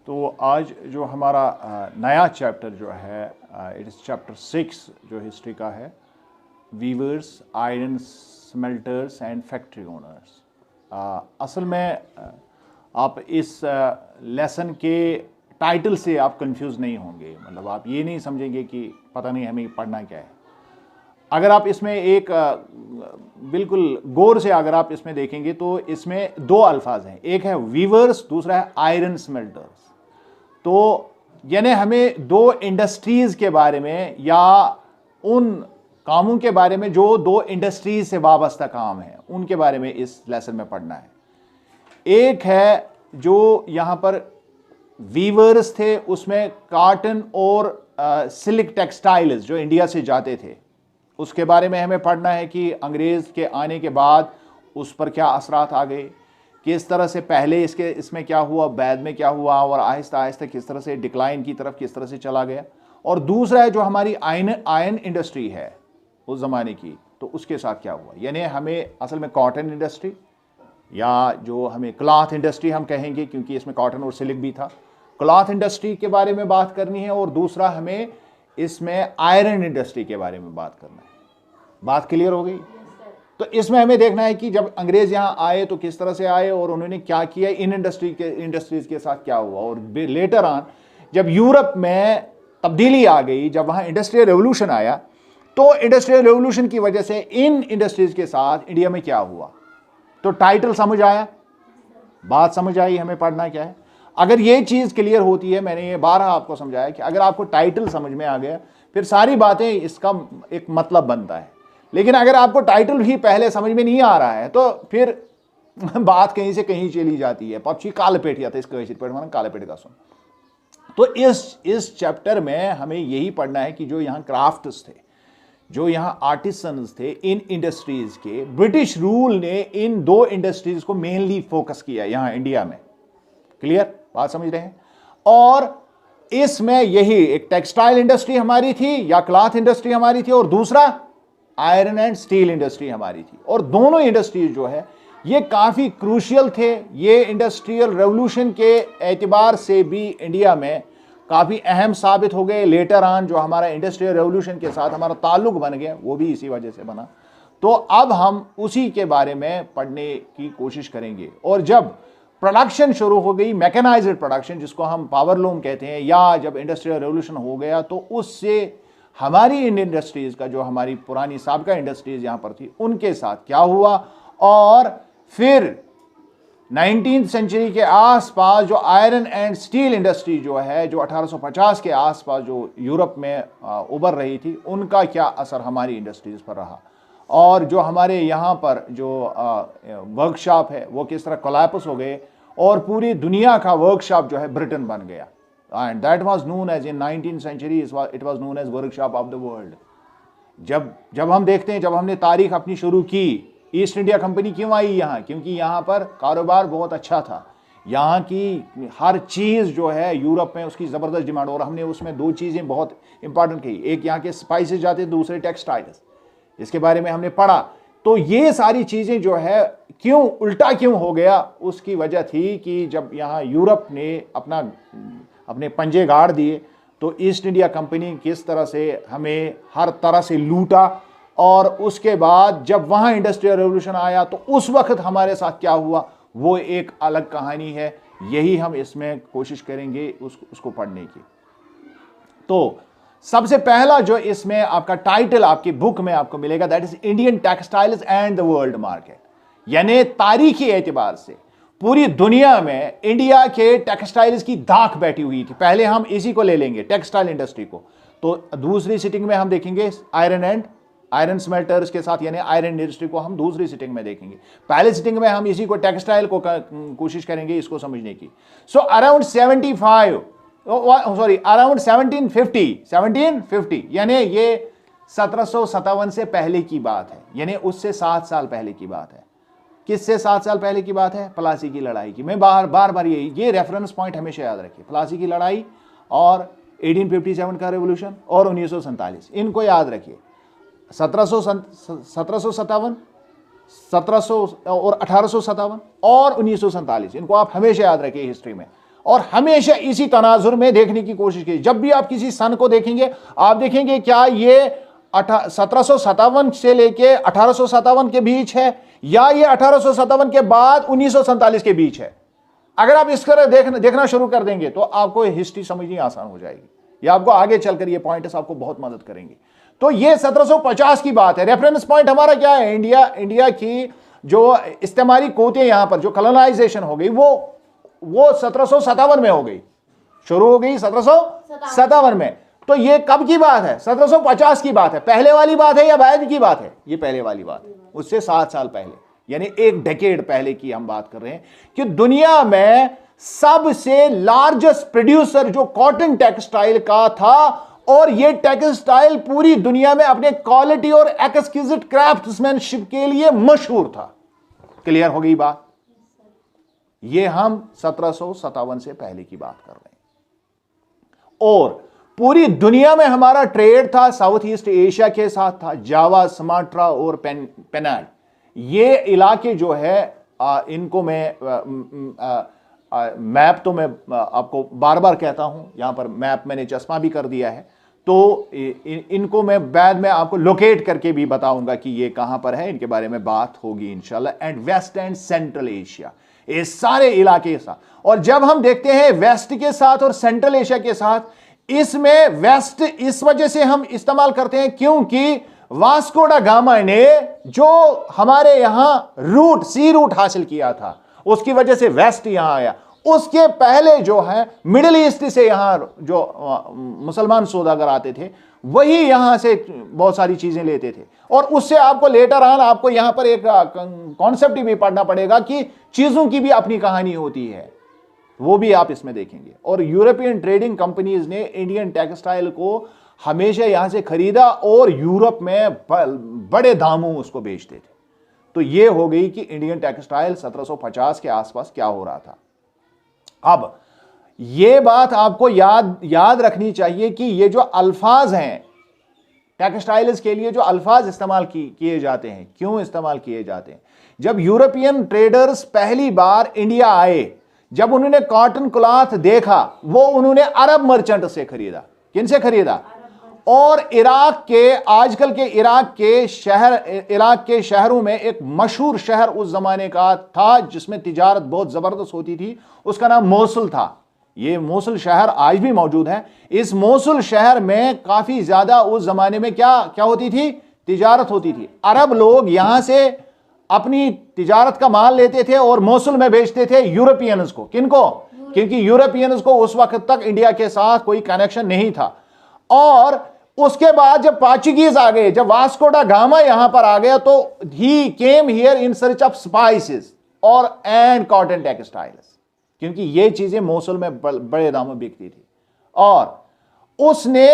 तो आज जो हमारा नया चैप्टर जो है इट इज़ चैप्टर 6 जो हिस्ट्री का है, weavers, iron smelters and factory owners. असल में आप इस लेसन के टाइटल से आप कंफ्यूज नहीं होंगे, मतलब आप ये नहीं समझेंगे कि पता नहीं हमें पढ़ना क्या है। अगर आप इसमें एक बिल्कुल गौर से अगर आप इसमें देखेंगे तो इसमें दो अल्फाज हैं, एक है वीवर्स, दूसरा है आयरन स्मेल्टर्स। तो यानी हमें दो इंडस्ट्रीज के बारे में या उन कामों के बारे में जो दो इंडस्ट्रीज से वाबस्ता काम है उनके बारे में इस लेसन में पढ़ना है। एक है जो यहाँ पर वीवर्स थे, उसमें कॉटन और सिल्क टेक्सटाइल्स जो इंडिया से जाते थे उसके बारे में हमें पढ़ना है कि अंग्रेज़ के आने के बाद उस पर क्या असरात आ गए, किस तरह से पहले इसमें क्या हुआ, बाद में क्या हुआ और आहिस्ता आहिस्ता किस तरह से डिक्लाइन की तरफ किस तरह से चला गया। और दूसरा है जो हमारी आयरन इंडस्ट्री है उस ज़माने की, तो उसके साथ क्या हुआ। यानी हमें असल में कॉटन इंडस्ट्री या जो हमें क्लॉथ इंडस्ट्री हम कहेंगे क्योंकि इसमें कॉटन और सिल्क भी था, क्लॉथ इंडस्ट्री के बारे में बात करनी है और दूसरा हमें इसमें आयरन इंडस्ट्री के बारे में बात करना है। बात क्लियर हो गई? तो इसमें हमें देखना है कि जब अंग्रेज यहाँ आए तो किस तरह से आए और उन्होंने क्या किया, इन इंडस्ट्रीज के साथ क्या हुआ, और लेटर ऑन जब यूरोप में तब्दीली आ गई, जब वहाँ इंडस्ट्रियल रेवोल्यूशन आया, तो इंडस्ट्रियल रेवोल्यूशन की वजह से इन इंडस्ट्रीज के साथ इंडिया में क्या हुआ। तो टाइटल समझ आया, बात समझ आई, हमें पढ़ना क्या है। अगर ये चीज़ क्लियर होती है, मैंने ये बारहा आपको समझाया कि अगर आपको टाइटल समझ में आ गया फिर सारी बातें इसका एक मतलब बनता है। लेकिन अगर आपको टाइटल भी पहले समझ में नहीं आ रहा है तो फिर बात कहीं से कहीं चली जाती है। पक्षी काले पेटिया था, इसका काले पेट का सुन। तो इस चैप्टर में हमें यही पढ़ना है कि जो यहाँ क्राफ्ट्स थे, जो यहाँ आर्टिसंस थे इन इंडस्ट्रीज के, ब्रिटिश रूल ने इन दो इंडस्ट्रीज को मेनली फोकस किया यहाँ इंडिया में। क्लियर बात समझ रहे हैं? और इसमें यही एक टेक्सटाइल इंडस्ट्री हमारी थी या क्लॉथ इंडस्ट्री हमारी थी और दूसरा आयरन एंड स्टील इंडस्ट्री हमारी थी। और दोनों इंडस्ट्रीज जो है ये काफ़ी क्रूशियल थे। ये इंडस्ट्रियल रेवोल्यूशन के एतबार से भी इंडिया में काफ़ी अहम साबित हो गए। लेटर ऑन जो हमारा इंडस्ट्रियल रेवोल्यूशन के साथ हमारा ताल्लुक बन गया वो भी इसी वजह से बना। तो अब हम उसी के बारे में पढ़ने की कोशिश करेंगे। और जब प्रोडक्शन शुरू हो गई, मैकेनाइज्ड प्रोडक्शन जिसको हम पावर लूम कहते हैं, या जब इंडस्ट्रियल रेवोल्यूशन हो गया, तो उससे हमारी इंडियन इंडस्ट्रीज का जो हमारी पुरानी साबका इंडस्ट्रीज यहां पर थी उनके साथ क्या हुआ। और फिर 19वीं सेंचुरी के आसपास जो आयरन एंड स्टील इंडस्ट्री जो है, जो 1850 के आसपास जो यूरोप में उभर रही थी, उनका क्या असर हमारी इंडस्ट्रीज पर रहा। और जो हमारे यहाँ पर जो वर्कशॉप है वो किस तरह कोलैप्स हो गए और पूरी दुनिया का वर्कशॉप जो है ब्रिटेन बन गया। And that was known as in 19th century it was known as workshop of the world। जब हम देखते हैं, जब हमने तारीख अपनी शुरू की, ईस्ट इंडिया कंपनी क्यों आई यहाँ? क्योंकि यहाँ पर कारोबार बहुत अच्छा था। यहाँ की हर चीज़ जो है यूरोप में उसकी ज़बरदस्त डिमांड, और हमने उसमें दो चीज़ें बहुत इंपॉर्टेंट की, एक यहाँ के स्पाइसेस जाते, दूसरे टेक्सटाइल्स, इसके बारे में हमने पढ़ा। तो ये सारी चीज़ें जो है क्यों उल्टा क्यों हो गया, उसकी वजह थी कि जब यहाँ यूरोप ने अपने पंजे गाड़ दिए तो ईस्ट इंडिया कंपनी किस तरह से हमें हर तरह से लूटा। और उसके बाद जब वहाँ इंडस्ट्रियल रेवोल्यूशन आया तो उस वक्त हमारे साथ क्या हुआ वो एक अलग कहानी है। यही हम इसमें कोशिश करेंगे उसको पढ़ने की। तो सबसे पहला जो इसमें आपका टाइटल आपकी बुक में आपको मिलेगा, that is Indian textiles and the world market. यानी तारीखी एतबार से पूरी दुनिया में इंडिया के टेक्सटाइल्स की धाक बैठी हुई थी। पहले हम इसी को ले लेंगे, टेक्सटाइल इंडस्ट्री को। तो दूसरी सिटिंग में हम देखेंगे आयरन स्मेल्टर्स के साथ, यानी आयरन इंडस्ट्री को हम दूसरी सिटिंग में देखेंगे। पहले सिटिंग में हम इसी को टेक्सटाइल को कोशिश करेंगे इसको समझने की। सो अराउंड 1750 यानी ये 1757 से पहले की बात है, यानी उससे 7 साल पहले की बात है। किससे 7 साल पहले की बात है? प्लासी की लड़ाई की। मैं बार बार ये रेफरेंस पॉइंट हमेशा याद रखिए, प्लासी की लड़ाई और 1857 का रेवोल्यूशन और 1947, इनको याद रखिए। 1757, 1700 और 1857 और 1947, इनको आप हमेशा याद रखिए हिस्ट्री में। और हमेशा इसी तनाजुर में देखने की कोशिश की। जब भी आप किसी सन को देखेंगे, आप देखेंगे क्या ये 1757 से लेके 1857 के बीच है, या ये 1857 के बाद 1947 के बीच है। अगर आप इस तरह देखना शुरू कर देंगे तो आपको हिस्ट्री समझनी आसान हो जाएगी, या आपको आगे चलकर ये पॉइंट्स आपको बहुत मदद करेंगे। तो ये 1750 की बात है। रेफरेंस पॉइंट हमारा क्या है? इंडिया की जो इस्तेमारी कोतें यहां पर जो कॉलोनाइजेशन हो गई वो 1757 में हो गई, शुरू हो गई 1757 में। तो ये कब की बात है? 1750 की बात है। पहले वाली बात है या बाद की बात है? ये पहले वाली बात है, उससे 7 साल पहले, यानी एक डेकेड पहले की हम बात कर रहे हैं कि दुनिया में सबसे लार्जेस्ट प्रोड्यूसर जो कॉटन टेक्सटाइल का था, और ये टेक्सटाइल पूरी दुनिया में अपने क्वालिटी और एक्सक्विजिट क्राफ्ट्समैनशिप के लिए मशहूर था। क्लियर हो गई बात? ये हम 1757 से पहले की बात कर रहे हैं। और पूरी दुनिया में हमारा ट्रेड था, साउथ ईस्ट एशिया के साथ था, जावा, सुमाट्रा और पेनांग। ये इलाके जो है इनको मैं मैप तो मैं आपको बार बार कहता हूं, यहां पर मैप मैंने चश्मा भी कर दिया है, तो इनको मैं बाद में आपको लोकेट करके भी बताऊंगा कि ये कहां पर है, इनके बारे में बात होगी इंशाल्लाह। And west and central Asia, ये सारे इलाके के साथ। और जब हम देखते हैं वेस्ट के साथ और सेंट्रल एशिया के साथ, इसमें वेस्ट इस वजह से हम इस्तेमाल करते हैं क्योंकि वास्को डा गामा ने जो हमारे यहां रूट, सी रूट हासिल किया था, उसकी वजह से वेस्ट यहां आया। उसके पहले जो है मिडिल ईस्ट से यहां जो मुसलमान सौदागर आते थे, वही यहां से बहुत सारी चीजें लेते थे। और उससे आपको लेटर ऑन आपको यहां पर एक कॉन्सेप्ट भी पढ़ना पड़ेगा कि चीजों की भी अपनी कहानी होती है, वो भी आप इसमें देखेंगे। और यूरोपियन ट्रेडिंग कंपनीज ने इंडियन टेक्सटाइल को हमेशा यहां से खरीदा और यूरोप में बड़े दामों उसको बेचते थे। तो ये हो गई कि इंडियन टेक्सटाइल 1750 के आसपास क्या हो रहा था। अब ये बात आपको याद रखनी चाहिए कि ये जो अल्फाज हैं टेक्सटाइल्स के लिए, जो अल्फाज इस्तेमाल किए जाते हैं, क्यों इस्तेमाल किए जाते हैं? जब यूरोपियन ट्रेडर्स पहली बार इंडिया आए, जब उन्होंने कॉटन क्लॉथ देखा, वो उन्होंने अरब मर्चेंट से खरीदा। किन से खरीदा? और इराक के, आजकल के इराक के शहरों में एक मशहूर शहर उस जमाने का था जिसमें तिजारत बहुत जबरदस्त होती थी, उसका नाम मोसुल था। ये मोसुल शहर आज भी मौजूद है। इस मोसुल शहर में काफी ज्यादा उस जमाने में क्या होती थी? तिजारत होती थी। अरब लोग यहां से अपनी तिजारत का माल लेते थे और मोसुल में बेचते थे यूरोपियंस को। किनको? क्योंकि यूरोपियंस को उस वक्त तक इंडिया के साथ कोई कनेक्शन नहीं था। और उसके बाद जब पोर्चुगीज आ गए, जब वास्को डा गामा यहां पर आ गया, तो he came here in search of spices और एंड कॉटन टेक्सटाइल्स, क्योंकि ये चीजें मोसुल में बड़े दामों में बिकती थी। और उसने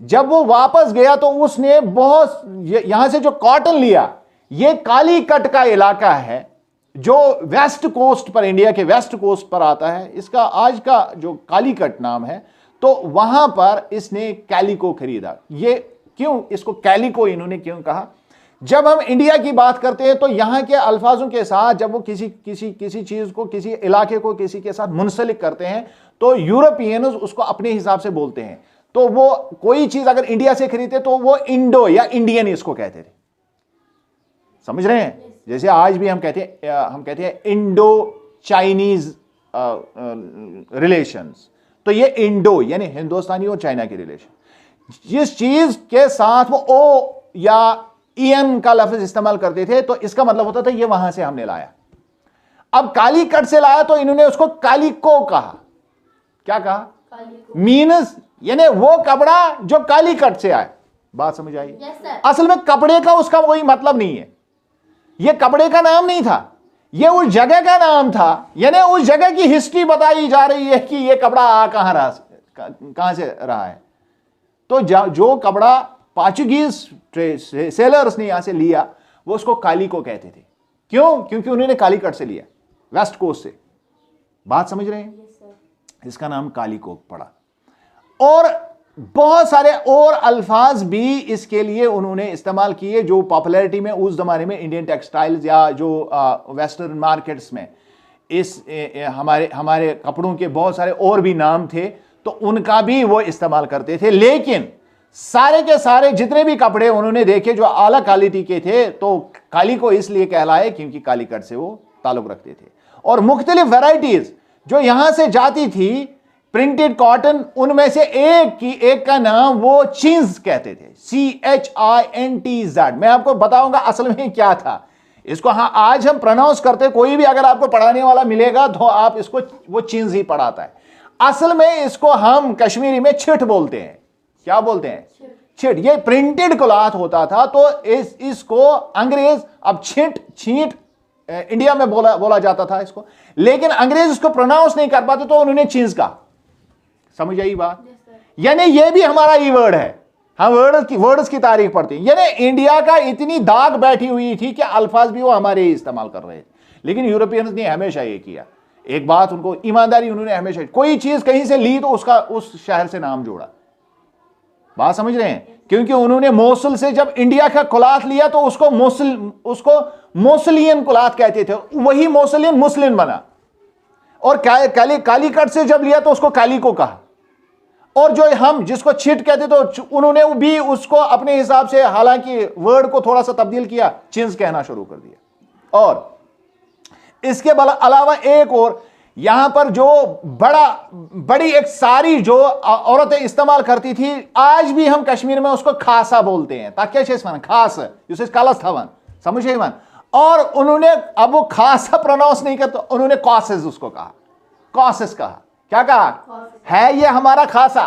जब वो वापस गया तो उसने बहुत यहां से जो कॉटन लिया, ये कालीकट का इलाका है जो वेस्ट कोस्ट पर, इंडिया के वेस्ट कोस्ट पर आता है। इसका आज का जो कालीकट नाम है, तो वहां पर इसने कैलिको खरीदा। ये क्यों, इसको कैलिको इन्होंने क्यों कहा? जब हम इंडिया की बात करते हैं तो यहां के अल्फाजों के साथ जब वो किसी चीज को, किसी इलाके को किसी के साथ मुंसलिक करते हैं, तो यूरोपियन उसको अपने हिसाब से बोलते हैं। तो वो कोई चीज अगर इंडिया से खरीदते तो वो इंडो या इंडियन इसको कहते थे। समझ रहे हैं? जैसे आज भी हम कहते हैं इंडो चाइनीज रिलेशंस, तो ये इंडो यानी हिंदुस्तानी और चाइना के रिलेशन। जिस चीज के साथ वो ओ या ईएन का लफ्ज इस्तेमाल करते थे, तो इसका मतलब होता था ये वहां से हमने लाया। अब कालीकट से लाया तो इन्होंने उसको कालिको कहा। क्या कहा? मीनस, यानी वो कपड़ा जो कालीकट से आए। बात समझ आई? असल में कपड़े का उसका कोई मतलब नहीं है, ये कपड़े का नाम नहीं था, ये उस जगह का नाम था। यानी उस जगह की हिस्ट्री बताई जा रही है कि ये कपड़ा कहां से रहा है। तो जो कपड़ा पोर्चुगीज सेलर्स ने यहां से लिया, वो उसको कालीको कहते थे। क्यों? क्योंकि उन्होंने कालीकट से लिया, वेस्ट कोस्ट से। बात समझ रहे हैं? इसका नाम कालीको पड़ा। और बहुत सारे और अल्फाज भी इसके लिए उन्होंने इस्तेमाल किए जो पॉपुलैरिटी में उस जमाने में इंडियन टेक्सटाइल्स या जो वेस्टर्न मार्केट्स में हमारे हमारे कपड़ों के बहुत सारे और भी नाम थे, तो उनका भी वो इस्तेमाल करते थे। लेकिन सारे के सारे जितने भी कपड़े उन्होंने देखे जो आला क्वालिटी के थे, तो काली को इसलिए कहलाए क्योंकि कालीकट से वो ताल्लुक रखते थे। और मुख्तलिफ वैरायटीज जो यहां से जाती थी प्रिंटेड कॉटन, उनमें से एक का नाम वो चींज कहते थे, CHINTZ। मैं आपको बताऊंगा असल में क्या था इसको। हाँ, आज हम प्रोनाउंस करते, कोई भी अगर आपको पढ़ाने वाला मिलेगा तो आप इसको, वो चींज ही पढ़ाता है। असल में इसको हम कश्मीरी में छिट बोलते हैं। क्या बोलते हैं? छिट। ये प्रिंटेड क्लॉथ होता था, तो इसको अंग्रेज, अब छींट इंडिया में बोला जाता था इसको, लेकिन अंग्रेज इसको प्रोनाउंस नहीं कर पाते तो उन्होंने चींज कहा। समझ आई बात? यानी ये भी हमारा ई वर्ड है। हम वर्ड्स की तारीफ पढ़ते हैं। यानी इंडिया का इतनी दाग बैठी हुई थी कि अल्फाज भी वो हमारे ही इस्तेमाल कर रहे थे। लेकिन यूरोपियंस ने हमेशा ये किया, एक बात उनको ईमानदारी, उन्होंने हमेशा कोई चीज कहीं से ली तो उसका उस शहर से नाम जोड़ा। बात समझ रहे हैं? क्योंकि उन्होंने मोसुल से जब इंडिया का क्लॉथ लिया तो उसको मोसलियन क्लॉथ कहते थे, वही मोसलियन मुस्लिम बना। और कालीकट से जब लिया तो उसको काली को कहा। और जो हम जिसको छिट कहते तो उन्होंने भी उसको अपने हिसाब से, हालांकि वर्ड को थोड़ा सा तब्दील किया, चिंज कहना शुरू कर दिया। और इसके अलावा एक और यहां पर जो बड़ी एक सारी जो औरतें इस्तेमाल करती थी, आज भी हम कश्मीर में उसको खासा बोलते हैं। ताकि खास जिसे कलस था वन, समझे वन। और उन्होंने, अब वो खासा प्रोनाउंस नहीं करते, उन्होंने कॉसेस उसको कहा, कॉसेस कहा। क्या कहा? है ये हमारा खासा।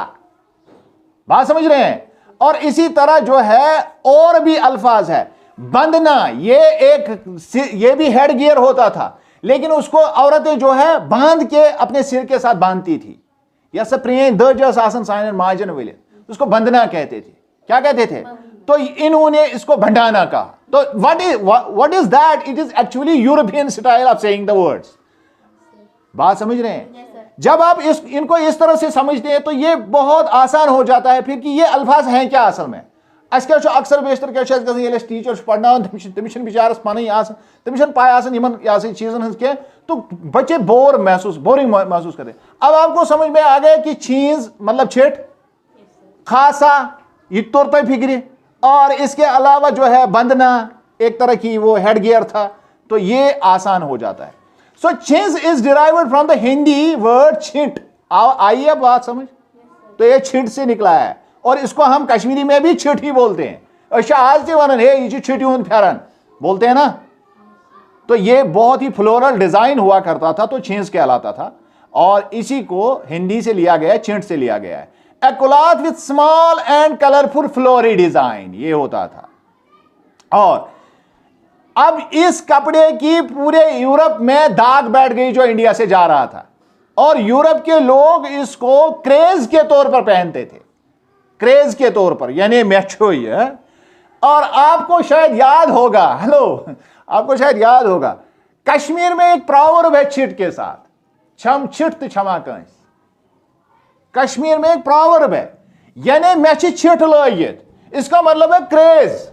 बात समझ रहे हैं? और इसी तरह जो है और भी अल्फाज है। बंधना, ये भी हेड गियर होता था, लेकिन उसको औरतें जो है बांध के अपने सिर के साथ बांधती थी। मार्जन विले, उसको बंधना कहते थे। क्या कहते थे? तो इन्होंने इसको भंडाना कहा। तो what is that? It is actually European style of saying the words. बात समझ रहे हैं? जब आप इनको इस तरह से समझते हैं तो ये बहुत आसान हो जाता है फिर कि ये अल्फाज हैं क्या असल में। अक्सर बेशतर क्या टीचर पढ़ना बिचारस पन पाए चीजन के, तो बच्चे बोरिंग महसूस करते। अब आपको समझ में आ गया कि चीज मतलब छिट, खासा, ये तौर फिक्री, और इसके अलावा जो है बंधना एक तरह की वो हेड गियर था, तो ये आसान हो जाता है। सो चीज is derived from the Hindi word छिट। आइए अब बात समझ, तो ये छिट से निकला है, और इसको हम कश्मीरी में भी छिट ही बोलते हैं। अच्छा, आज से वनन है ये छिटी उन फेरन बोलते हैं ना। तो ये बहुत ही फ्लोरल डिजाइन हुआ करता था, तो छींस कहलाता था, और इसी को हिंदी से लिया गया है, छिट से लिया गया है। A cloth with small and colorful flowery design, ये होता था। और अब इस कपड़े की पूरे यूरोप में दाग बैठ गई जो इंडिया से जा रहा था, और यूरोप के लोग इसको क्रेज के तौर पर पहनते थे, क्रेज के तौर पर, यानी मैचो ही है। और आपको शायद याद होगा, आपको शायद याद होगा, कश्मीर में एक प्रॉवर्ब है छिट के साथ, छम छिट क्षमा कंस। कश्मीर में एक प्रॉवर्ब है, यानी मैं छिट लागित, इसका मतलब है क्रेज।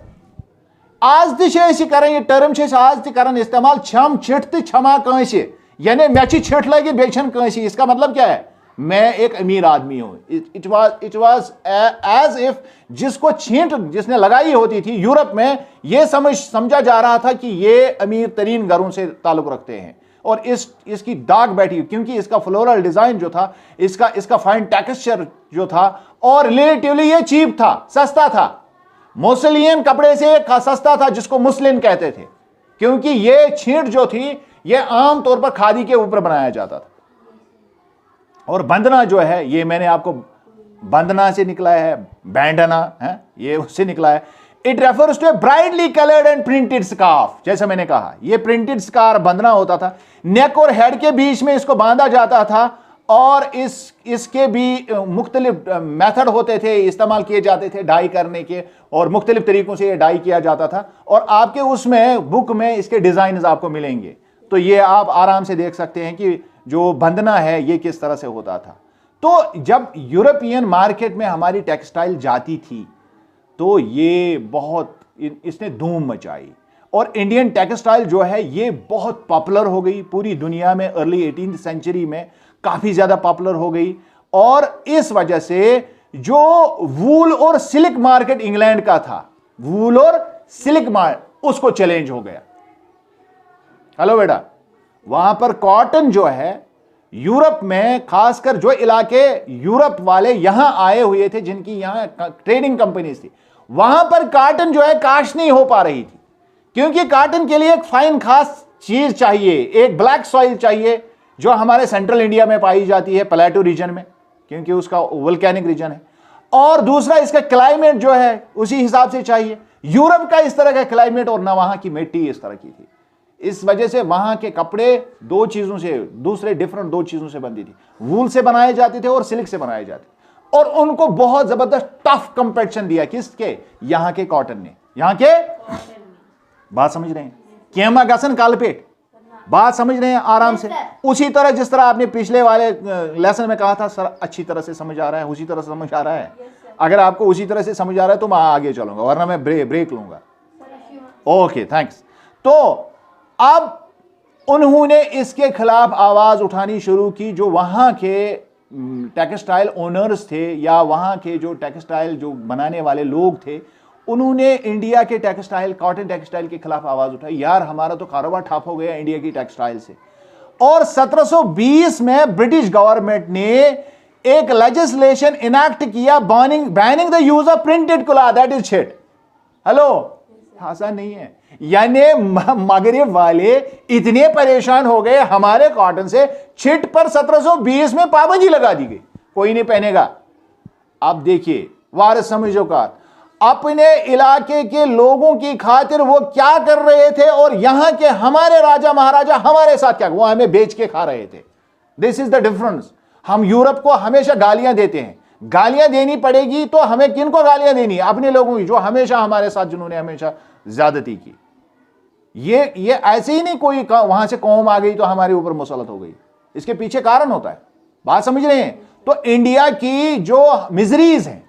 आज तक करें ये टर्म आज तक इस्तेमाल, छम छिट तो क्षमा कंस, यानी मैं छिट लागित बेचन कंस। इसका मतलब क्या है? मैं एक अमीर आदमी हूं। इट वाज एज इफ जिसको छींट जिसने लगाई होती थी यूरोप में, यह समझा जा रहा था कि ये अमीर तरीन घरों से ताल्लुक रखते हैं, और इसकी दाग बैठी, क्योंकि इसका फ्लोरल डिजाइन जो था, इसका फाइन टेक्सचर जो था, और रिलेटिवली ये चीप था, सस्ता था। मुस्लिम कपड़े से सस्ता था, जिसको मुस्लिम कहते थे, क्योंकि ये छींट जो थी ये आम तौर पर खादी के ऊपर बनाया जाता था। और बंधना जो है, ये मैंने आपको बंधना से निकला है, बैंडना है, ये उससे निकला है। It refers to a brightly coloured and printed scarf. जैसे मैंने कहा, ये प्रिंटेड स्कार्फ बंधना होता था, नेक और हेड के बीच में इसको बांधा जाता था, और इसके भी मुख्तलिफ मेथड होते थे, इस्तेमाल किए जाते थे डाई करने के, और मुख्तलिफ तरीकों से ये डाई किया जाता था। और आपके उसमें बुक में इसके डिजाइन आपको मिलेंगे, तो ये आप आराम से देख सकते हैं कि जो बंधना है ये किस तरह से होता था। तो जब यूरोपियन मार्केट में हमारी टेक्सटाइल जाती थी, तो ये बहुत इसने धूम मचाई, और इंडियन टेक्सटाइल जो है ये बहुत पॉपुलर हो गई पूरी दुनिया में। अर्ली 18th सेंचुरी में काफी ज्यादा पॉपुलर हो गई, और इस वजह से जो वूल और सिल्क मार्केट इंग्लैंड का था, वूल और सिल्क मार्केट उसको चैलेंज हो गया। हेलो बेटा, वहां पर कॉटन जो है यूरोप में, खासकर जो इलाके यूरोप वाले यहां आए हुए थे, जिनकी यहां ट्रेडिंग कंपनीज थी, वहां पर कॉटन जो है काश नहीं हो पा रही थी, क्योंकि कॉटन के लिए एक फाइन खास चीज चाहिए, एक ब्लैक सॉइल चाहिए जो हमारे सेंट्रल इंडिया में पाई जाती है, प्लेटू रीजन में, क्योंकि उसका वोल्केनिक रीजन है, और दूसरा इसका क्लाइमेट जो है उसी हिसाब से चाहिए। यूरोप का इस तरह का क्लाइमेट और ना वहां की मिट्टी इस तरह की थी, इस वजह से वहां के कपड़े दो चीजों से, दूसरे डिफरेंट दो चीजों से बनती थी, वूल से बनाए जाते थे और सिल्क से बनाए जाते थे, और उनको बहुत जबरदस्त टफ कंपटीशन दिया किसके, यहां के कॉटन ने, यहां के, बात समझ रहे हैं, केमा गसन कालपेट, बात समझ रहे हैं आराम से। उसी तरह जिस तरह आपने पिछले वाले लेसन में कहा था सर अच्छी तरह से समझ आ रहा है, उसी तरह से समझ आ रहा है। अगर आपको उसी तरह से समझ आ रहा है तो मैं आगे चलूंगा, वरना मैं ब्रेक लूंगा। Okay thanks. तो अब उन्होंने इसके खिलाफ आवाज उठानी शुरू की, जो वहां के टेक्सटाइल ओनर्स थे या वहां के जो टेक्सटाइल जो बनाने वाले लोग थे, उन्होंने इंडिया के टेक्सटाइल, कॉटन टेक्सटाइल के खिलाफ आवाज उठाई। यार हमारा तो कारोबार ठप हो गया इंडिया की टेक्सटाइल से। और 1720 में ब्रिटिश गवर्नमेंट ने एक लेजिस्लेशन इनैक्ट किया, banning the use of printed cloth, that is छिट। हेलो, आसान नहीं है। यानी मगरिब वाले इतने परेशान हो गए हमारे कॉटन से, छिट पर 1720 में पाबंदी लगा दी गई, कोई नहीं पहनेगा। अब देखिए वारिस समझो का अपने इलाके के लोगों की खातिर वो क्या कर रहे थे, और यहां के हमारे राजा महाराजा हमारे साथ क्या, वो हमें बेच के खा रहे थे। This is the difference. हम यूरोप को हमेशा गालियां देते हैं, गालियां देनी पड़ेगी तो हमें किनको गालियां देनी है, अपने लोगों की, जो हमेशा हमारे साथ, जिन्होंने हमेशा ज्यादती की। ये ऐसे ही नहीं कोई वहां से कौम आ गई तो हमारे ऊपर मुसलत हो गई, इसके पीछे कारण होता है। बात समझ रहे हैं? तो इंडिया की जो मिजरीज है,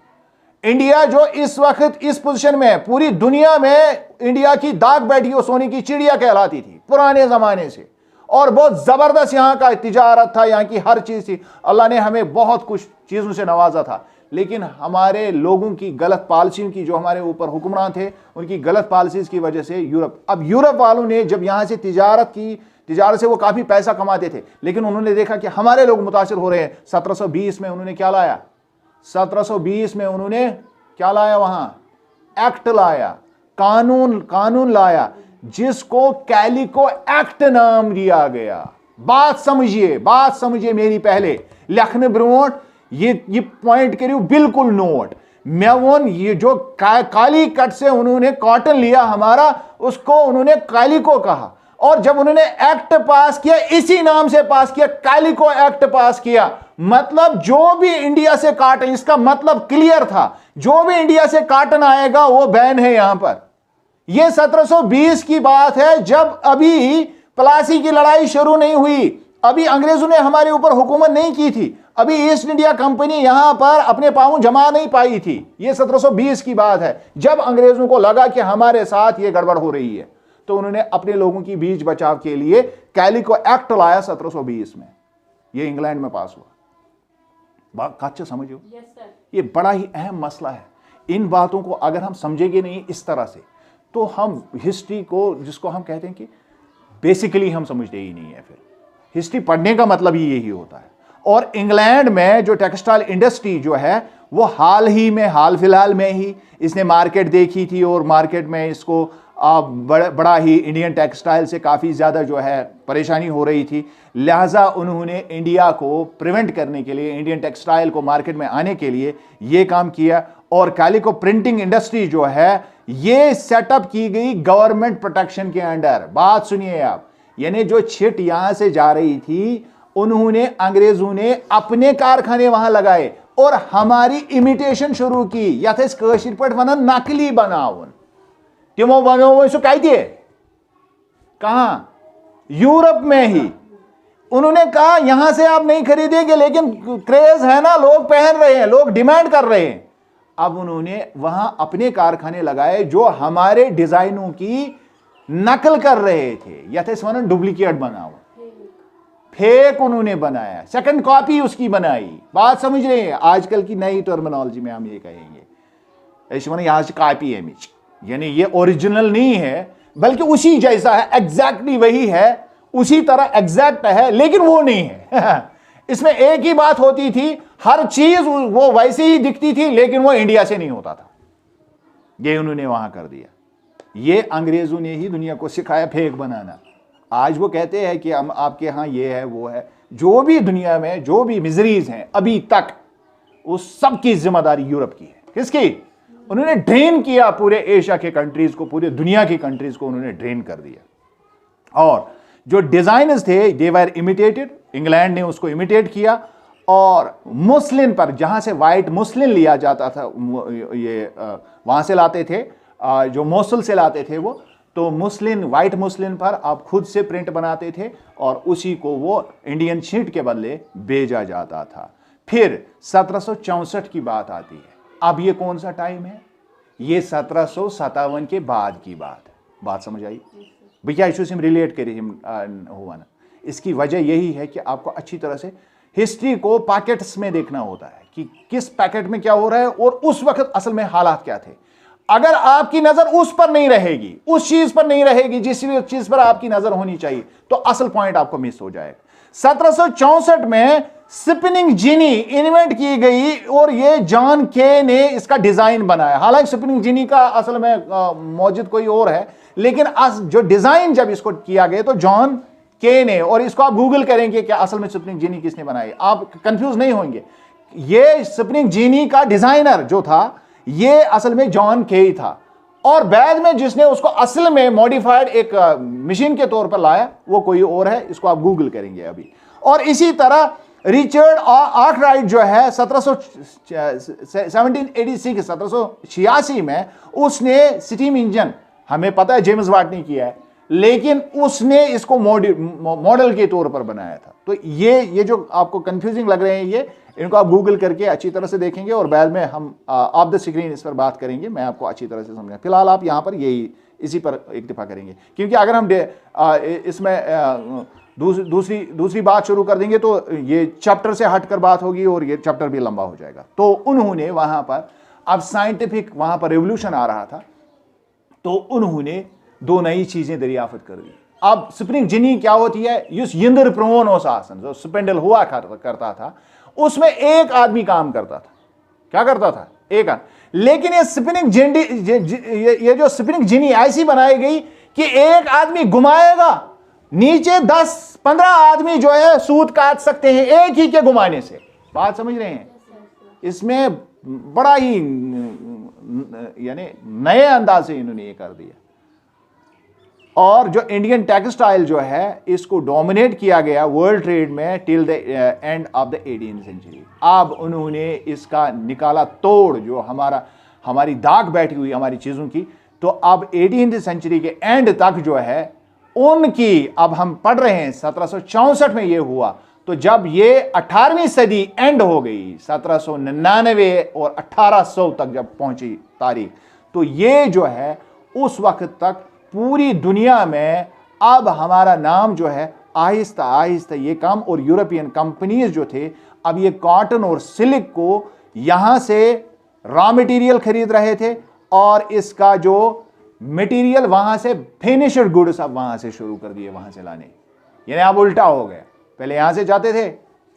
इंडिया जो इस वक्त इस पोजीशन में है, पूरी दुनिया में इंडिया की दाग बैठी हो सोने की चिड़िया कहलाती थी पुराने जमाने से, और बहुत जबरदस्त यहां का तिजारत था, यहां की हर चीज थी। अल्लाह ने हमें बहुत कुछ चीजों से नवाजा था, लेकिन हमारे लोगों की गलत पॉलिसियों की, जो हमारे ऊपर हुक्मरान थे उनकी गलत पॉलिसीज की वजह से अब यूरोप वालों ने जब यहां से तिजारत की, तिजारत से वो काफी पैसा कमाते थे, लेकिन उन्होंने देखा कि हमारे लोग मुतासिर हो रहे हैं। 1720 में उन्होंने क्या लाया, 1720 में उन्होंने क्या लाया, वहां एक्ट लाया, कानून लाया, जिसको कैलिको एक्ट नाम दिया गया। बात समझिए मेरी, पहले लिखने ब्रोट ये पॉइंट करियो बिल्कुल नोट। मैं वन ये जो काली कट से उन्होंने कॉटन लिया हमारा, उसको उन्होंने कैलिको कहा, और जब उन्होंने एक्ट पास किया, इसी नाम से पास किया, कैलिको एक्ट पास किया। मतलब जो भी इंडिया से कॉटन, इसका मतलब क्लियर था, जो भी इंडिया से कॉटन आएगा वो बैन है यहां पर। यह 1720 की बात है, जब अभी प्लासी की लड़ाई शुरू नहीं हुई, अभी अंग्रेजों ने हमारे ऊपर हुकूमत नहीं की थी, अभी ईस्ट इंडिया कंपनी यहां पर अपने पांव जमा नहीं पाई थी। यह 1720 की बात है, जब अंग्रेजों को लगा कि हमारे साथ यह गड़बड़ हो रही है, तो उन्होंने अपने लोगों की बीच बचाव के लिए कैलिको एक्ट लाया 1720 में। यह इंग्लैंड में पास हुआ। बात कच्चा समझो, ये बड़ा ही अहम मसला है। इन बातों को अगर हम समझेंगे नहीं इस तरह से, तो हम हिस्ट्री को, जिसको हम कहते हैं कि बेसिकली हम समझते ही नहीं है। फिर हिस्ट्री पढ़ने का मतलब ही यही होता है। और इंग्लैंड में जो टेक्सटाइल इंडस्ट्री जो है, वो हाल फिलहाल में ही इसने मार्केट देखी थी, और मार्केट में इसको बड़ा ही इंडियन टेक्सटाइल से काफ़ी ज़्यादा जो है परेशानी हो रही थी। लिहाजा उन्होंने इंडिया को प्रिवेंट करने के लिए, इंडियन टेक्सटाइल को मार्केट में आने के लिए ये काम किया। और कैलिको प्रिंटिंग इंडस्ट्री जो है, ये सेटअप की गई गवर्नमेंट प्रोटेक्शन के अंडर। बात सुनिए आप, यानी जो छिट यहां से जा रही थी, उन्होंने, अंग्रेजों ने अपने कारखाने वहां लगाए और हमारी इमिटेशन शुरू की। या वन नकली बनावन, तिमो बनो सो कहते कहां, यूरोप में ही। उन्होंने कहा यहां से आप नहीं खरीदेंगे, लेकिन क्रेज है ना, लोग पहन रहे हैं, लोग डिमांड कर रहे हैं। अब उन्होंने वहां अपने कारखाने लगाए जो हमारे डिजाइनों की नकल कर रहे थे, यथ वन डुप्लीकेट बनाओ, फेक उन्होंने बनाया, सेकंड कॉपी उसकी बनाई। बात समझ रहे हैं? आजकल की नई टर्मिनोलॉजी में हम ये कहेंगे ऐसे वन यहां से कॉपी है, यानी ये ओरिजिनल नहीं है बल्कि उसी जैसा है, एग्जैक्टली वही है, उसी तरह एग्जैक्ट है, लेकिन वो नहीं है। इसमें एक ही बात होती थी, हर चीज वो वैसे ही दिखती थी, लेकिन वो इंडिया से नहीं होता था। ये उन्होंने वहां कर दिया। ये अंग्रेजों ने ही दुनिया को सिखाया फेक बनाना। आज वो कहते हैं कि हम आपके यहाँ ये है वो है, जो भी दुनिया में जो भी मिजरीज हैं अभी तक, उस सब की जिम्मेदारी यूरोप की है। किसकी? उन्होंने ड्रेन किया पूरे एशिया के कंट्रीज को, पूरे दुनिया की कंट्रीज को उन्होंने ड्रेन कर दिया। और जो डिजाइनर्स थे दे वर इमिटेटेड, इंग्लैंड ने उसको इमिटेट किया, और मुस्लिम पर जहां से वाइट मुस्लिम लिया जाता था, ये वहां से लाते थे, जो मोसुल से लाते थे वो, तो मुस्लिम वाइट मुस्लिम पर आप खुद से प्रिंट बनाते थे और उसी को वो इंडियन शीट के बदले भेजा जाता था। फिर 1764 की बात आती है। अब ये कौन सा टाइम है? ये 1757 के बाद की बात है। बात समझ आई भैया? इशू से हम रिलेट करें हुआ ना। इसकी वजह यही है कि आपको अच्छी तरह से हिस्ट्री को पैकेट्स में देखना होता है कि किस पैकेट में क्या हो रहा है और उस वक्त असल में हालात क्या थे। अगर आपकी नजर उस पर नहीं रहेगी, उस चीज पर नहीं रहेगी जिस चीज पर आपकी नजर होनी चाहिए, तो असल पॉइंट आपको मिस हो जाएगा। 1764 में स्पिनिंग जिनी इन्वेंट की गई और ये जॉन के ने इसका डिजाइन बनाया। हालांकि स्पिनिंग जिनी का असल में मौजूद कोई और है, लेकिन जो डिजाइन जब इसको किया गया तो जॉन के ने, और इसको आप गूगल करेंगे कि असल में स्पिनिंग जिनी किसने बनाई, आप कंफ्यूज नहीं होंगे। ये स्पिनिंग जिनी का डिजाइनर जो था ये असल में जॉन के ही था, और बाद में जिसने उसको असल में मॉडिफाइड एक मशीन के तौर पर लाया वो कोई और है, इसको आप गूगल करेंगे अभी। और इसी तरह रिचर्ड आर्कराइट जो है 1786 में उसने स्टीम इंजन, हमें पता है जेम्स वाट ने किया है, लेकिन उसने इसको मॉडल के तौर पर बनाया था। तो ये जो आपको कंफ्यूजिंग लग रहे हैं ये, इनको आप गूगल करके अच्छी तरह से देखेंगे और बाद में हम ऑफ द स्क्रीन इस पर बात करेंगे, मैं आपको अच्छी तरह से समझाऊंगा। फिलहाल आप यहाँ पर इसी पर इक्तिफा करेंगे, क्योंकि अगर हम इसमें दूसरी बात शुरू कर देंगे तो ये चैप्टर से हटकर बात होगी और ये चैप्टर भी लंबा हो जाएगा। तो उन्होंने वहां पर, अब साइंटिफिक वहां पर रेवोल्यूशन आ रहा था, तो उन्होंने दो नई चीजें दरियाफ्त कर दी। अब स्प्रिंग जिनी क्या होती है? युस यंदर प्रोनोस आसन जो स्पेंडल हुआ करता था, उसमें एक आदमी काम करता था। क्या करता था? एक आदमी। लेकिन ये स्पिनिंग ये जो स्पिनिंग जिनी ऐसी बनाई गई कि एक आदमी घुमाएगा, नीचे 10-15 आदमी जो है सूत काट सकते हैं एक ही के घुमाने से। बात समझ रहे हैं? इसमें बड़ा ही यानी नए अंदाज से इन्होंने ये कर दिया। और जो इंडियन टेक्सटाइल जो है इसको डोमिनेट किया गया वर्ल्ड ट्रेड में till the end of the 18th century. अब उन्होंने इसका निकाला तोड़, जो हमारी दाग बैठी हुई हमारी चीजों की, तो अब 18th सेंचुरी के एंड तक जो है उनकी, अब हम पढ़ रहे हैं 1764 में ये हुआ, तो जब ये 18वीं सदी एंड हो गई 1799 और 1800 तक जब पहुंची तारीख, तो ये जो है उस वक्त तक पूरी दुनिया में अब हमारा नाम जो है आहिस्ता आहिस्ता ये काम, और यूरोपियन कंपनीज जो थे अब ये कॉटन और सिल्क को यहां से रॉ मटेरियल खरीद रहे थे और इसका जो मटेरियल वहां से फिनिश्ड गुड्स अब वहां से शुरू कर दिए, वहां से लाने। यानी अब उल्टा हो गया, पहले यहां से जाते थे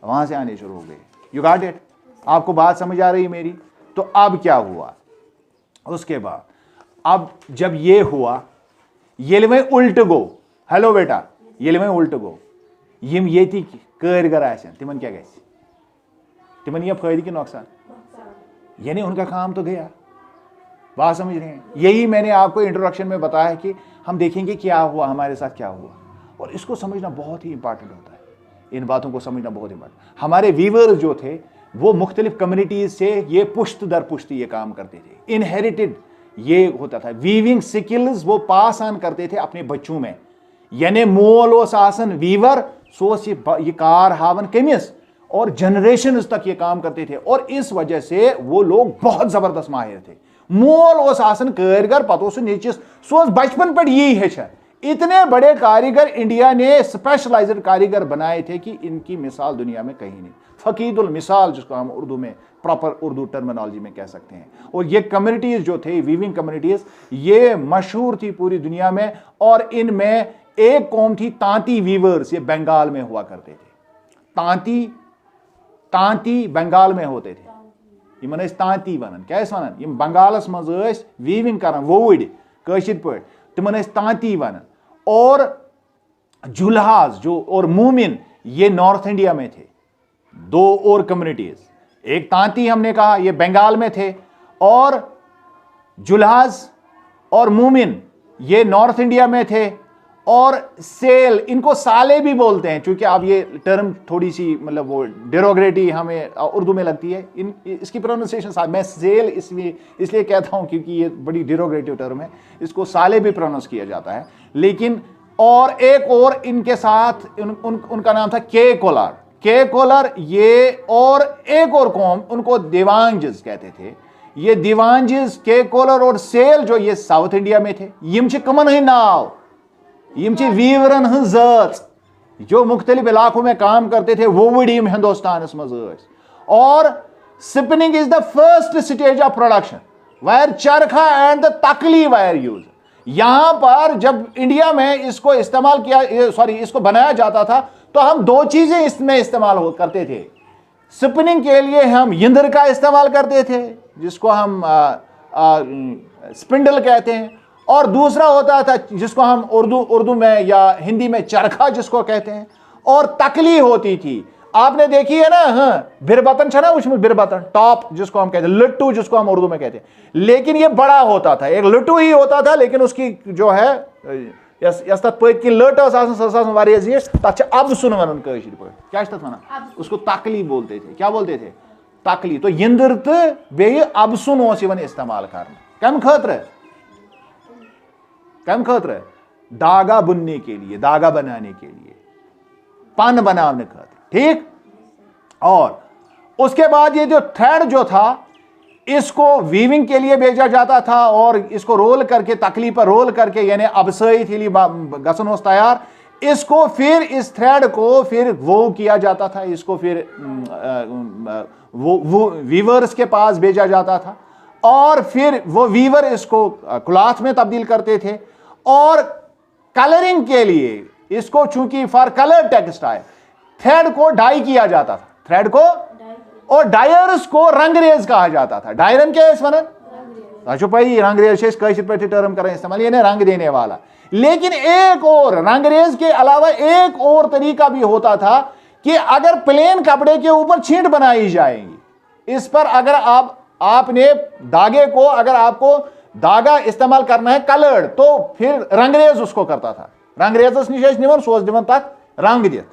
वहां से आने शुरू हो गए। You got it? आपको बात समझ आ रही मेरी? तो अब क्या हुआ उसके बाद? अब जब ये हुआ, ये में उल्ट गो, हेलो बेटा, ये में उल्ट गो, यम ये कारीगर आसन तिमन क्या गए, तिमन यह फायदे कि नुकसान, यानी उनका काम तो गया। बात समझ रहे हैं? यही मैंने आपको इंट्रोडक्शन में बताया कि हम देखेंगे क्या हुआ, हमारे साथ क्या हुआ, और इसको समझना बहुत ही इंपॉर्टेंट होता है। इन बातों को समझना बहुत इंपॉर्टेंट। हमारे वीवर्स जो थे वो मुख्तलिफ कम्युनिटीज से ये पुश्त दर पुश्त ये काम करते थे, इनहेरिटेड ये होता था। वीविंग स्किल्स वो पास ऑन करते थे अपने बच्चों में, यानी मोल ओस आसन वीवर सोच ये कार हावन कमिस, और जनरेशन तक ये काम करते थे, और इस वजह से वो लोग बहुत जबरदस्त माहिर थे। मोल ओस आसन कारीगर, पतो नीचे सो बचपन पे यही हेचान, इतने बड़े कारीगर इंडिया ने स्पेशलाइज्ड कारीगर बनाए थे कि इनकी मिसाल दुनिया में कहीं नहीं। फकीदुल मिसाल जिसको हम उर्दू में प्रॉपर उर्दू टर्मिनोलॉजी में कह सकते हैं। और ये कम्युनिटीज जो थे वीविंग कम्युनिटीज, ये मशहूर थी पूरी दुनिया में। और इनमें एक कौम थी तांती वीवर्स, ये बंगाल में हुआ करते थे। तांती बंगाल में होते थे। यमन तांती वन क्या वन, यम बंगालस मज वीविंग कर वोड कशिर पे तिमन तांती वन। और जुल्हाज जो और मूमिन ये नॉर्थ इंडिया में थे। दो और कम्युनिटीज, एक तांती हमने कहा ये बंगाल में थे, और जुल्हाज और मूमिन ये नॉर्थ इंडिया में थे। और सेल, इनको साले भी बोलते हैं, क्योंकि अब ये टर्म थोड़ी सी मतलब वो डेरोग्रेटिव हमें उर्दू में लगती है। इसकी प्रोनाउंसिएशन मैं सेल इसलिए कहता हूं क्योंकि ये बड़ी डेरोग्रेटिव टर्म है, इसको साले भी प्रोनाउंस किया जाता है। लेकिन और एक और इनके साथ उनका नाम था के कोलर ये, और एक और कौम उनको दिवांजिस कहते थे। ये दिवांजिस, के कोलर और सेल जो ये साउथ इंडिया में थे। यम कमन ही नाव, यम वीवरन हज जात जो मुख्तलिफ इलाकों में काम करते थे, वो वडीम हिंदुस्तान मज। और spinning is the first stage of production wire चरखा एंड द तकली वायर यूज। यहां पर जब इंडिया में इसको इस्तेमाल किया, इसको बनाया जाता था, तो हम दो चीजें इसमें इस्तेमाल करते थे। स्पिनिंग के लिए हम यंत्र का इस्तेमाल करते थे जिसको हम स्पिंडल कहते हैं, और दूसरा होता था जिसको हम उर्दू में या हिंदी में चरखा जिसको कहते हैं, और तकली होती थी। आपने देखी है ना, हाँ, बिरबतन छा ना, उसमें बिरबतन टॉप जिसको हम कहते हैं, लट्टू जिसको हम उर्दू में कहते हैं। लेकिन ये बड़ा होता था, एक लट्टू ही होता था, लेकिन उसकी जो है लट अब सुन वन क्या उसको तकली बोलते थे। क्या बोलते थे? तकली। तो यंदर तो बे अब सुन इस्तेमाल कर कम खतर धागा बुनने के लिए, धागा बनाने के लिए, पन बनाने खतर। ठीक। और उसके बाद ये जो थ्रेड जो था, इसको वीविंग के लिए भेजा जाता था, और इसको रोल करके तकली पर रोल करके, यानी अबसई थी गसन हो तैयार। इसको फिर इस थ्रेड को फिर वो किया जाता था, इसको फिर वो वीवर्स के पास भेजा जाता था, और फिर वो वीवर इसको क्लॉथ में तब्दील करते थे। और कलरिंग के लिए इसको, चूंकि फॉर कलर टेक्सटाइल, थ्रेड को डाई किया जाता था, थ्रेड को, और डायर्स को रंगरेज कहा जाता था। डायरन क्या है इस वन भाई रंगरेज पे टर्म करें इस्तेमाल, यानी रंग देने वाला। लेकिन एक और रंगरेज के अलावा एक और तरीका भी होता था कि अगर प्लेन कपड़े के ऊपर छींट बनाई जाएगी, इस पर अगर आपने धागे को, अगर आपको धागा इस्तेमाल करना है कलर्ड, तो फिर रंगरेज उसको करता था। रंगरेजस निशेष निवन सोच दिवन तक रंग दिया।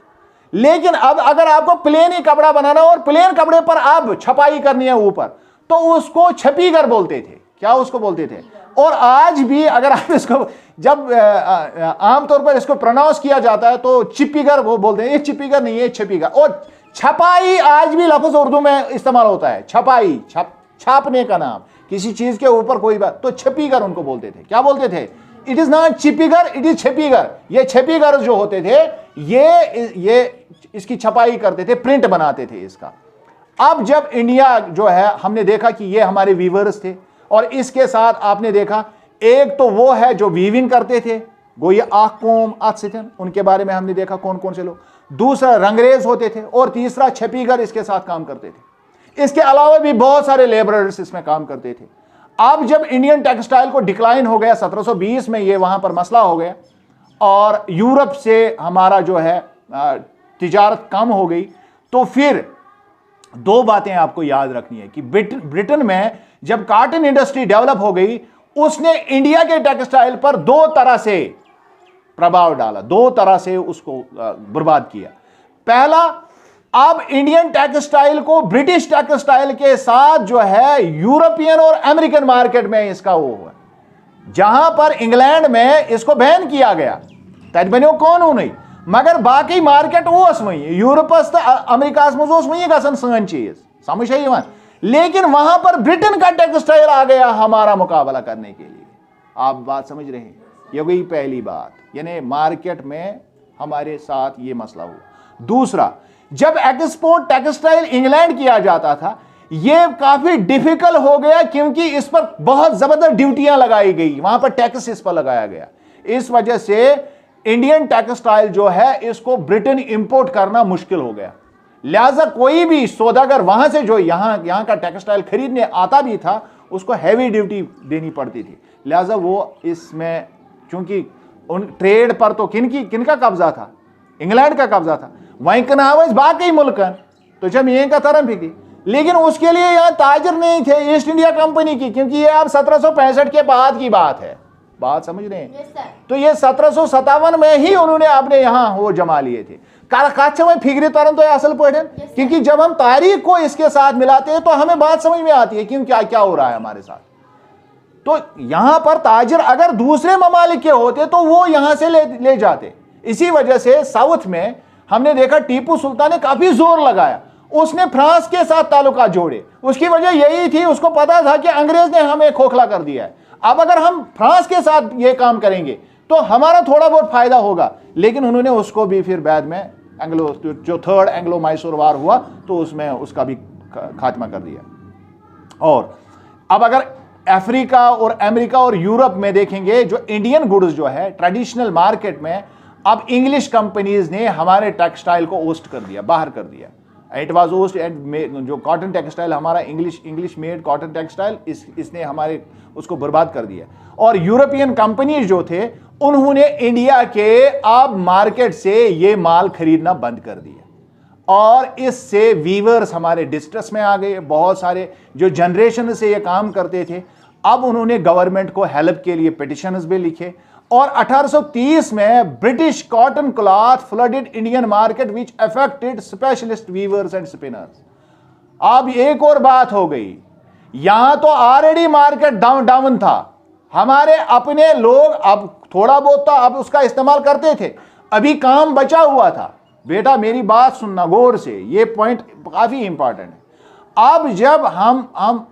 लेकिन अब अगर आपको प्लेन ही कपड़ा बनाना और प्लेन कपड़े पर आप छपाई करनी है ऊपर, तो उसको छपीगर बोलते थे। क्या उसको बोलते थे? और आज भी अगर आप इसको जब आमतौर पर इसको प्रोनाउंस किया जाता है तो चिपीगर वो बोलते हैं, ये चिपीगर नहीं है, छपीगर। और छपाई आज भी लफ्ज उर्दू में इस्तेमाल होता है। छपाई, छापने का नाम, किसी चीज के ऊपर कोई बात, तो छपीगर उनको बोलते थे। क्या बोलते थे? It is not chipigar, it is chhipigar. ये छपीगर जो होते थे, ये इसकी छपाई करते थे, प्रिंट बनाते थे इसका। अब जब इंडिया जो है, हमने देखा कि ये हमारे वीवर्स थे, और इसके साथ आपने देखा एक तो वो है जो वीविंग करते थे, वो ये आकोम आत्सितन, उनके बारे में हमने देखा कौन कौन से लोग। दूसरा रंगरेज होते थे, और तीसरा छपीगर इसके साथ काम करते थे। इसके अलावा भी बहुत सारे लेबरर्स इसमें काम करते थे। अब जब इंडियन टेक्सटाइल को डिक्लाइन हो गया 1720 में, ये वहां पर मसला हो गया, और यूरोप से हमारा जो है तिजारत कम हो गई, तो फिर दो बातें आपको याद रखनी है कि ब्रिटेन में जब कॉटन इंडस्ट्री डेवलप हो गई, उसने इंडिया के टेक्सटाइल पर दो तरह से प्रभाव डाला, दो तरह से उसको बर्बाद किया। पहला, अब इंडियन टेक्सटाइल को ब्रिटिश टेक्सटाइल के साथ जो है यूरोपियन और अमेरिकन मार्केट में इसका वो हुआ, जहां पर इंग्लैंड में इसको बैन किया गया, तब बनो कौन नहीं, मगर बाकी मार्केट ओस वही, यूरोपस तो अमेरिका में वही गसन सन चीज, समझ है यहां। लेकिन वहां पर ब्रिटेन का टेक्सटाइल आ गया हमारा मुकाबला करने के लिए। आप बात समझ रहे हैं? ये गई पहली बात, यानी मार्केट में हमारे साथ ये मसला हुआ। दूसरा, जब एक्सपोर्ट टेक्सटाइल इंग्लैंड किया जाता था, ये काफी डिफिकल्ट हो गया क्योंकि इस पर बहुत जबरदस्त ड्यूटियां लगाई गई, वहां पर टैक्स इस पर लगाया गया। इस वजह से इंडियन टेक्सटाइल जो है इसको ब्रिटेन इंपोर्ट करना मुश्किल हो गया। लिहाजा कोई भी सौदागर वहां से जो यहां का टेक्सटाइल खरीदने आता भी था, उसको हैवी ड्यूटी देनी पड़ती थी। लिहाजा वो इसमें, चूंकि उन ट्रेड पर तो किनका कब्जा था, इंग्लैंड का कब्जा था, वहीं कनावज बाकी मुल्कन तो जब यहीं का तरम भी थी, लेकिन उसके लिए यहां ताजर नहीं थे ईस्ट इंडिया कंपनी की, क्योंकि ये अब 1765 के बाद की बात है, बात समझ रहे हैं। तो ये 1757 में ही उन्होंने अपने यहां वो जमा लिए थे। में फिक्री तरन तो असल पढ़े, क्योंकि जब हम तारीख को इसके साथ मिलाते हैं तो हमें बात समझ में आती है क्यों क्या क्या हो रहा है हमारे साथ। तो यहां पर ताजर अगर दूसरे ममालिक के होते तो वो यहां से ले जाते। इसी वजह से साउथ में हमने देखा टीपू सुल्तान ने काफी जोर लगाया, उसने फ्रांस के साथ ताल्लुकात जोड़े। उसकी वजह यही थी, उसको पता था कि अंग्रेज ने हमें खोखला कर दिया है, अब अगर हम फ्रांस के साथ ये काम करेंगे तो हमारा थोड़ा बहुत फायदा होगा। लेकिन उन्होंने उसको भी फिर बाद में एंग्लो, जो थर्ड एंग्लो मैसूर वार हुआ तो उसमें उसका भी खात्मा कर दिया। और अब अगर अफ्रीका और अमेरिका और यूरोप में देखेंगे, जो इंडियन गुड्स जो है ट्रेडिशनल मार्केट में, अब इंग्लिश कंपनीज ने हमारे टेक्सटाइल को ओस्ट कर दिया, बाहर कर दिया। इट वाज ओस्ट एंड जो कॉटन टेक्सटाइल हमारा इंग्लिश मेड कॉटन टेक्सटाइल, इसने हमारे उसको बर्बाद कर दिया। और यूरोपियन कंपनीज जो थे उन्होंने इंडिया के अब मार्केट से ये माल खरीदना बंद कर दिया, और इससे वीवर्स हमारे डिस्ट्रेस में आ गए। बहुत सारे जो जनरेशन से ये काम करते थे, अब उन्होंने गवर्नमेंट को हेल्प के लिए पिटिशंस भी लिखे, और 1830 में British cotton cloth flooded Indian market which affected specialist weavers and spinners. अब एक और बात हो गई, यहां तो ऑलरेडी मार्केट डाउन था, हमारे अपने लोग अब थोड़ा बहुत तो अब उसका इस्तेमाल करते थे, अभी काम बचा हुआ था। बेटा मेरी बात सुनना गौर से, ये पॉइंट काफी इंपॉर्टेंट है। अब जब हम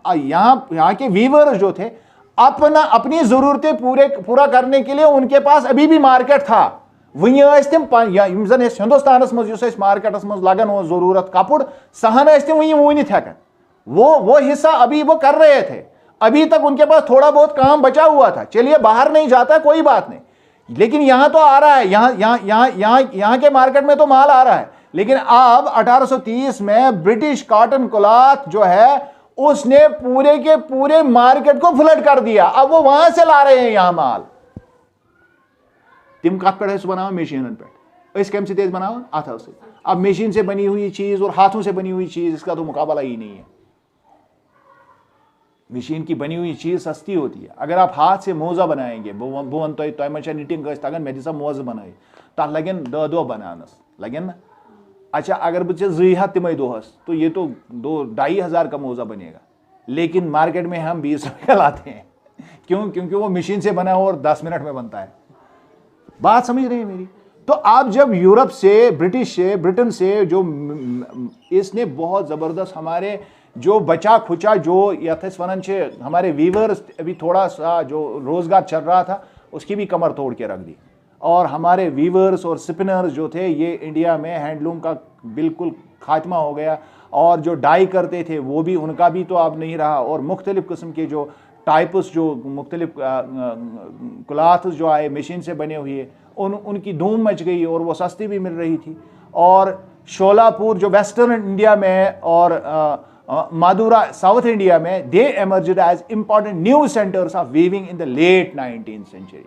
यहाँ के वीवर्स जो थे, अपनी जरूरतें पूरा करने के लिए उनके पास अभी भी मार्केट था। वहीं हिंदुस्तान मार्केटस मज लगन वो जरूरत कपड़ सहन वहीं वनित हेकन, वो हिस्सा अभी वो कर रहे थे, अभी तक उनके पास थोड़ा बहुत काम बचा हुआ था। चलिए बाहर नहीं जाता कोई बात नहीं, लेकिन यहां तो आ रहा है, यहां के मार्केट में तो माल आ रहा है। लेकिन अब 1830 में ब्रिटिश कॉटन क्लॉथ जो है उसने पूरे के पूरे मार्केट को फ्लड कर दिया। अब वो वहां से ला रहे हैं यहां माल। तिम कत पे बनाओ मशीन पे, इस कम से तेज बनाओ हाथों से। अब मशीन से बनी हुई चीज और हाथों से बनी हुई चीज, इसका तो मुकाबला ही नहीं है। मशीन की बनी हुई चीज सस्ती होती है। अगर आप हाथ से मोजा बनाएंगे, बोन तो निटिंग तगन मे दिसा मोजा बनाए तथ लगन 10 बनानस लगन ना। अच्छा अगर बच्चे 2 हथ तिम दोहस तो ये तो 2-2.5 हज़ार का मोजा बनेगा, लेकिन मार्केट में हम 20 रुपये लाते हैं। क्यों? क्योंकि वो मशीन से बना और 10 मिनट में बनता है। बात समझ रहे हैं मेरी? तो आप जब यूरोप से, ब्रिटिश से, ब्रिटेन से, जो इसने बहुत जबरदस्त हमारे जो बचा खुचा जो यथस्वनन से हमारे वीवर्स, अभी थोड़ा सा जो रोजगार चल रहा था उसकी भी कमर तोड़ के रख दी। और हमारे वीवर्स और स्पिनर्स जो थे, ये इंडिया में हैंडलूम का बिल्कुल खात्मा हो गया। और जो डाई करते थे वो भी, उनका भी तो अब नहीं रहा। और मुख्तलिफ किस्म के जो टाइप्स, जो मुख्तलिफ क्लॉथ्स जो आए मशीन से बने हुए, उनकी धूम मच गई और वो सस्ती भी मिल रही थी। और शोलापुर जो वेस्टर्न इंडिया में और मादुरा साउथ इंडिया में, they emerged as important new centres of weaving in the late 19th century.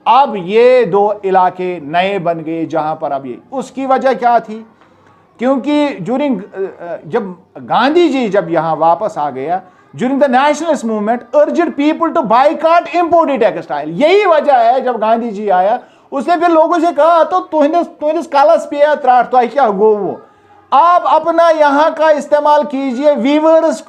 अब ये 2 इलाके नए बन गए जहां पर अब ये, उसकी वजह क्या थी? क्योंकि ज्यूरिंग जब गांधी जी जब यहां वापस आ गया, during the nationalist movement urged people to boycott imported textile. यही वजह है, जब गांधी जी आया उसने फिर लोगों से कहा तो तुहंदिस कालस पे त्राट तो क्या गो वो, आप अपना यहां का इस्तेमाल कीजिए, वीवर्स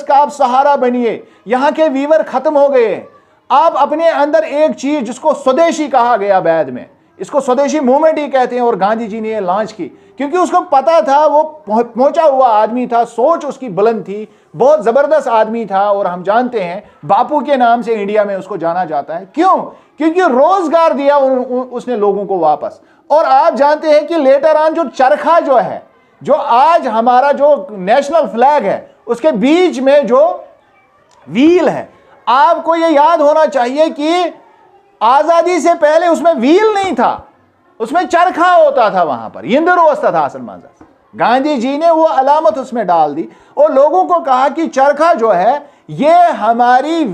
का आप सहारा बनिए। यहां के वीवर खत्म हो गए। आप अपने अंदर एक चीज जिसको स्वदेशी कहा गया बाद में, इसको स्वदेशी मूवमेंट ही कहते हैं। और गांधी जी ने ये लॉन्च की क्योंकि उसको पता था, वो पहुंचा हुआ आदमी था, सोच उसकी बुलंद थी, बहुत जबरदस्त आदमी था। और हम जानते हैं बापू के नाम से इंडिया में उसको जाना जाता है। क्यों? क्योंकि रोजगार दिया उसने लोगों को वापस। और आप जानते हैं कि लेटर ऑन जो चरखा जो है, जो आज हमारा जो नेशनल फ्लैग है, उसके बीच में जो व्हील है, आपको ये याद होना चाहिए कि आजादी से पहले उसमें व्हील नहीं था, उसमें चरखा होता था। वहां पर इंद्रवस्था था असल मंजर। गांधी जी ने वो अलामत उसमें डाल दी और लोगों को कहा कि चरखा जो है ये हमारी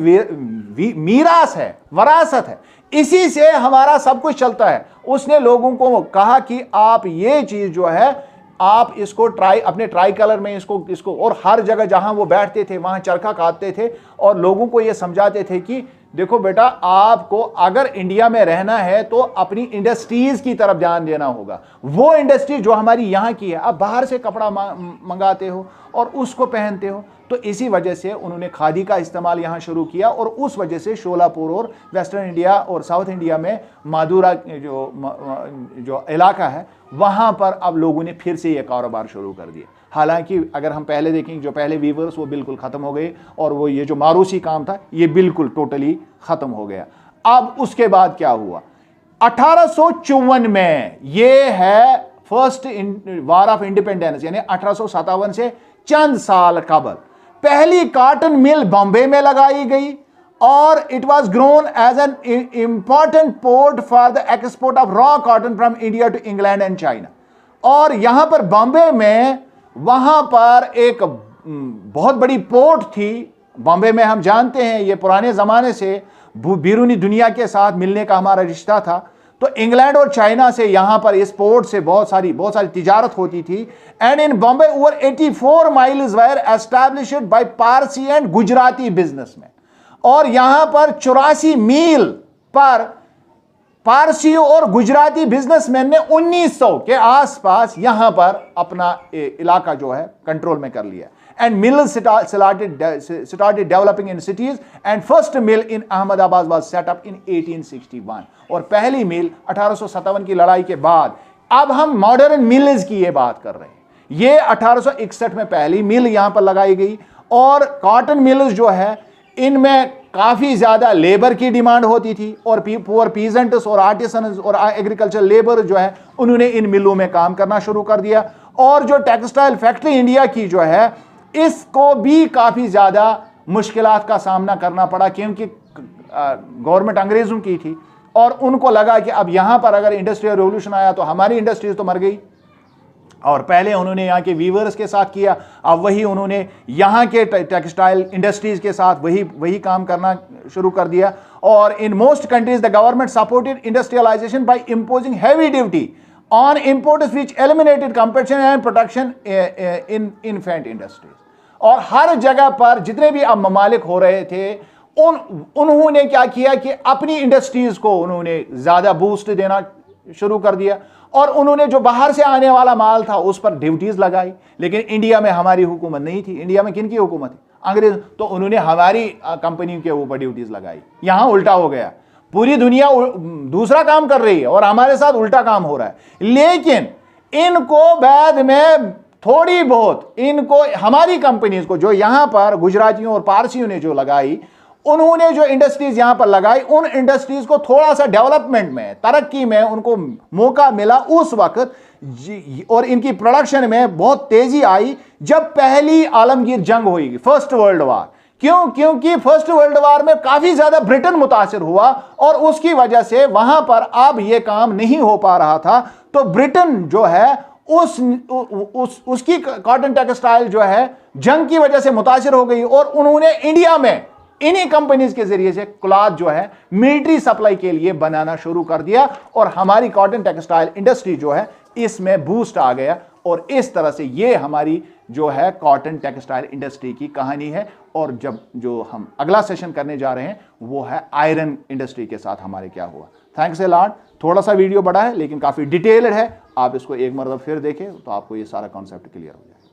मीरास है, विरासत है, इसी से हमारा सब कुछ चलता है। उसने लोगों को कहा कि आप ये चीज जो है आप इसको अपने ट्राई कलर में इसको और हर जगह जहां वो बैठते थे वहां चरखा काटते थे और लोगों को ये समझाते थे कि देखो बेटा, आपको अगर इंडिया में रहना है तो अपनी इंडस्ट्रीज की तरफ ध्यान देना होगा। वो इंडस्ट्री जो हमारी यहाँ की है, आप बाहर से कपड़ा मंगाते हो और उसको पहनते हो। तो इसी वजह से उन्होंने खादी का इस्तेमाल यहाँ शुरू किया और उस वजह से शोलापुर और वेस्टर्न इंडिया और साउथ इंडिया में मादुरा जो इलाका है वहाँ पर अब लोगों ने फिर से ये कारोबार शुरू कर दिया। हालांकि अगर हम पहले देखें, जो पहले वीवर्स वो बिल्कुल ख़त्म हो गए और वो ये जो मारूसी काम था ये बिल्कुल टोटली ख़त्म हो गया। अब उसके बाद क्या हुआ? 1854 में ये है फर्स्ट वार ऑफ इंडिपेंडेंस, यानी 1857 से चंद साल कबल पहली कॉटन मिल बॉम्बे में लगाई गई और it was grown as an important port for the export of raw cotton from India to England and China. और यहां पर बॉम्बे में वहां पर एक बहुत बड़ी पोर्ट थी। बॉम्बे में हम जानते हैं ये पुराने जमाने से बैरूनी दुनिया के साथ मिलने का हमारा रिश्ता था। तो इंग्लैंड और चाइना से यहां पर इस पोर्ट से बहुत सारी तिजारत होती थी। And in Bombay over 84 miles were established bye Parsi and Gujarati businessman. और यहां पर 84 मील पर पारसी और गुजराती बिजनेसमैन ने 1900 के आसपास यहां पर अपना इलाका जो है कंट्रोल में कर लिया। And mills started developing in cities and first mill in Ahmedabad was set up in 1861। और पहली मिल 1857 की लड़ाई के बाद, अब हम मॉडर्न मिल्स की ये बात कर रहे हैं। ये 1861 में पहली मिल यहां पर लगाई गई। और कॉटन मिल्स जो है इनमें काफी ज्यादा लेबर की डिमांड होती थी और पुअर पीजेंट्स और आर्टिसंस और एग्रीकल्चर लेबर जो है उन्होंने इन मिलों में काम करना शुरू कर दिया। और जो टेक्सटाइल फैक्ट्री इंडिया की जो है इसको भी काफी ज्यादा मुश्किलात का सामना करना पड़ा क्योंकि गवर्नमेंट अंग्रेजों की थी और उनको लगा कि अब यहां पर अगर इंडस्ट्रियल रेवोल्यूशन आया तो हमारी इंडस्ट्रीज तो मर गई। और पहले उन्होंने यहाँ के वीवर्स के साथ किया, अब वही उन्होंने यहाँ के टेक्सटाइल इंडस्ट्रीज के साथ वही काम करना शुरू कर दिया। और in most countries the government supported industrialisation by imposing heavy duty on imports which eliminated competition and protection in infant industries. और हर जगह पर जितने भी अब ममालिक हो रहे थे उन्होंने क्या किया कि अपनी इंडस्ट्रीज को उन्होंने ज्यादा बूस्ट देना शुरू कर दिया और उन्होंने जो बाहर से आने वाला माल था उस पर ड्यूटीज लगाई। लेकिन इंडिया में हमारी हुकूमत नहीं थी। इंडिया में किन की हुकूमत थी? अंग्रेज। तो उन्होंने हमारी कंपनी के ऊपर ड्यूटीज लगाई। यहां उल्टा हो गया, पूरी दुनिया दूसरा काम कर रही है और हमारे साथ उल्टा काम हो रहा है। लेकिन इनको बाद में थोड़ी बहुत इनको हमारी कंपनीज को जो यहां पर गुजरातियों और पारसियों ने जो लगाई, उन्होंने जो इंडस्ट्रीज यहां पर लगाई, उन इंडस्ट्रीज को थोड़ा सा डेवलपमेंट में, तरक्की में उनको मौका मिला उस वक्त। और इनकी प्रोडक्शन में बहुत तेजी आई जब पहली आलमगीर जंग हुई, फर्स्ट वर्ल्ड वार। क्यों? क्योंकि फर्स्ट वर्ल्ड वार में काफी ज्यादा ब्रिटेन मुतासिर हुआ और उसकी वजह से वहां पर अब यह काम नहीं हो पा रहा था। तो ब्रिटेन जो है उसकी कॉटन टेक्सटाइल जो है जंग की वजह से मुतासिर हो गई और उन्होंने इंडिया में इन्हीं कंपनीज के जरिए से क्लॉथ जो है मिलिट्री सप्लाई के लिए बनाना शुरू कर दिया और हमारी कॉटन टेक्सटाइल इंडस्ट्री जो है इसमें बूस्ट आ गया। और इस तरह से ये हमारी जो है कॉटन टेक्सटाइल इंडस्ट्री की कहानी है। और जब जो हम अगला सेशन करने जा रहे हैं वो है आयरन इंडस्ट्री के साथ हमारे क्या हुआ। Thanks a lot. थोड़ा सा वीडियो बड़ा है लेकिन काफी डिटेल्ड है, आप इसको एक मरतबा फिर देखें तो आपको ये सारा कॉन्सेप्ट क्लियर हो जाए।